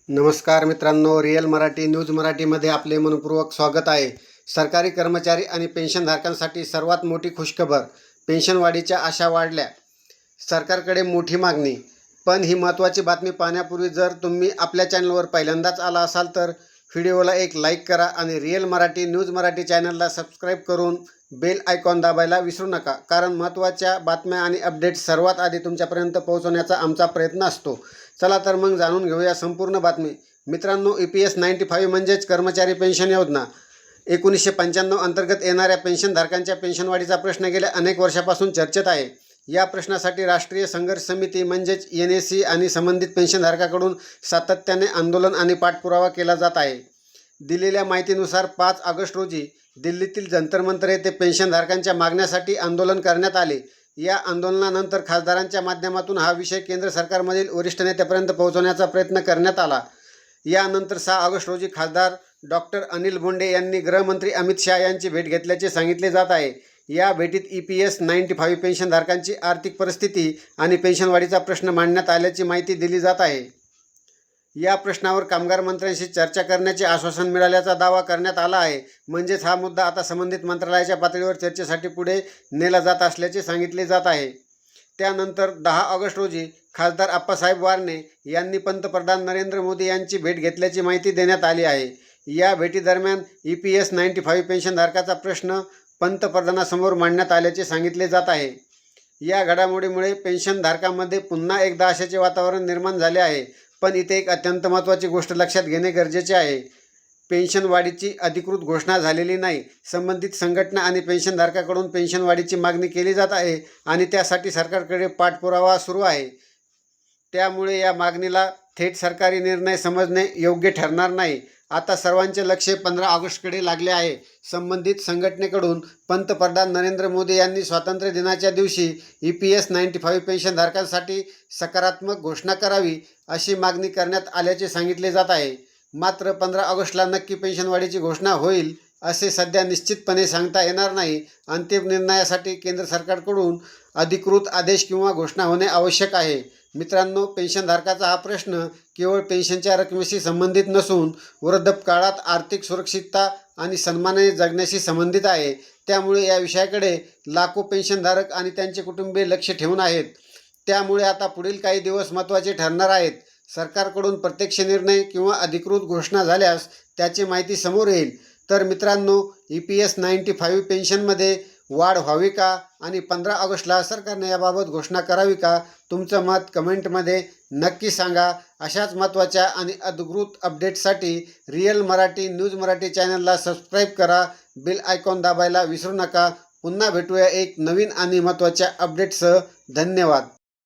नमस्कार मित्रांनो, real Marathi news मराठीमध्ये आपले मनपूर्वक स्वागत आहे। सरकारी कर्मचारी आणि पेन्शनधारकांसाठी सर्वात मोठी खुशखबर, पेन्शनवाढीच्या आशा वाढल्या, सरकारकडे मोठी मागणी। पण ही महत्त्वाची बातमी पाहण्यापूर्वी जर तुम्ही आपल्या चॅनलवर पहिल्यांदाच आला असाल तर व्हिडिओला एक लाईक करा आणि रिअल मराठी न्यूज मराठी चॅनलला सबस्क्राईब करून बेल आयकॉन दाबायला विसरू नका, कारण महत्त्वाच्या बातम्या आणि अपडेट्स सर्वात आधी तुमच्यापर्यंत पोहोचवण्याचा आमचा प्रयत्न असतो। चला तर मग जाणून घेऊया संपूर्ण बातमी। मित्रांनो, EPS 95 म्हणजेच कर्मचारी पेन्शन योजना 1995 अंतर्गत येणाऱ्या पेन्शनधारकांच्या पेन्शनवाढीचा प्रश्न गेल्या अनेक वर्षापासून चर्चेत आहे। या प्रश्नासाठी राष्ट्रीय संघर्ष समिती म्हणजेच NSC आणि संबंधित पेन्शनधारकाकडून सातत्याने आंदोलन आणि पाठपुरावा केला जात आहे। दिलेल्या माहितीनुसार 5 ऑगस्ट रोजी दिल्लीतील जंतर मंतर येथे पेन्शनधारकांच्या मागण्यासाठी आंदोलन करण्यात आले। या आंदोलनानंतर खासदारांच्या माध्यमातून हा विषय केंद्र सरकारमधील वरिष्ठ नेत्यापर्यंत पोहोचवण्याचा प्रयत्न करण्यात आला। यानंतर 6 ऑगस्ट रोजी खासदार डॉक्टर अनिल बोंडे यांनी गृहमंत्री अमित शाह यांची भेट घेतल्याचे सांगितले जात आहे। या भेटीत EPS 95 पेन्शनधारकांची आर्थिक परिस्थिती आणि पेन्शनवाढीचा प्रश्न मांडण्यात आल्याची माहिती दिली जात आहे। या प्रश्नावर कामगार मंत्र्यांशी चर्चा करण्याचे आश्वासन मिळाल्याचा दावा करण्यात आला आहे। म्हणजेच हा मुद्दा आता संबंधित मंत्रालयाच्या पातळीवर चर्चेसाठी पुढे नेला जात असल्याचे सांगितले जात आहे। त्यानंतर 10 ऑगस्ट रोजी खासदार आप्पासाहेब वारणे यांनी पंतप्रधान नरेंद्र मोदी यांची भेट घेतल्याची माहिती देण्यात आली आहे। या भेटीदरम्यान EPS 95 पेन्शनधारकाचा प्रश्न पंतप्रधानांसमोर मांडण्यात आल्याचे सांगितले जात आहे। या घडामोडीमुळे पेन्शनधारकांमध्ये पुन्हा एकदा आशेचे वातावरण निर्माण झाले आहे। पण इथे एक अत्यंत महत्त्वाची गोष्ट लक्षात घेणे गरजेचे आहे। पेन्शनवाढीची अधिकृत घोषणा झालेली नाही। संबंधित संघटना आणि पेन्शनधारकाकडून पेन्शनवाढीची मागणी केली जात आहे आणि त्यासाठी सरकारकडे पाठपुरावा सुरू आहे। त्यामुळे या मागणीला थेट सरकारी निर्णय समजणे योग्य ठरणार नाही। आता सर्वांचे लक्ष 15 ऑगस्टकडे लागले आहे। संबंधित संघटनेकडून पंतप्रधान नरेंद्र मोदी यांनी स्वातंत्र्य दिनाच्या दिवशी EPS 95 पेन्शनधारकांसाठी सकारात्मक घोषणा करावी अशी मागणी करण्यात आल्याचे सांगितले जात आहे। मात्र 15 ऑगस्टला नक्की पेन्शनवाढीची घोषणा होईल असे सध्या निश्चितपणे सांगता येणार नाही। अंतिम निर्णयासाठी केंद्र सरकारकडून अधिकृत आदेश किंवा घोषणा होणे आवश्यक आहे। मित्रांनो, पेन्शनधारकाचा हा प्रश्न केवळ पेन्शनच्या रकमेशी संबंधित नसून वृद्धापकाळात आर्थिक सुरक्षितता आणि सन्मानाने जगण्याशी संबंधित आहे। त्यामुळे या विषयाकडे लाखो पेन्शनधारक आणि त्यांचे कुटुंबीय लक्ष ठेवून आहेत। त्यामुळे आता पुढील काही दिवस महत्त्वाचे ठरणार आहेत। सरकारकडून प्रत्यक्ष निर्णय किंवा अधिकृत घोषणा झाल्यास त्याची माहिती समोर येईल। तर मित्रांनो, EPS 95 पेन्शनमध्ये वाढ व्हावी का आणि 15 ऑगस्टला सरकारने याबाबत घोषणा करावी का? तुमचं मत कमेंटमध्ये नक्की सांगा। अशाच महत्त्वाच्या आणि अधिकृत अपडेट्ससाठी रिअल मराठी न्यूज मराठी चॅनलला सबस्क्राईब करा, बेल आयकॉन दाबायला विसरू नका। पुन्हा भेटूया एक नवीन आणि महत्त्वाच्या अपडेटसह। धन्यवाद।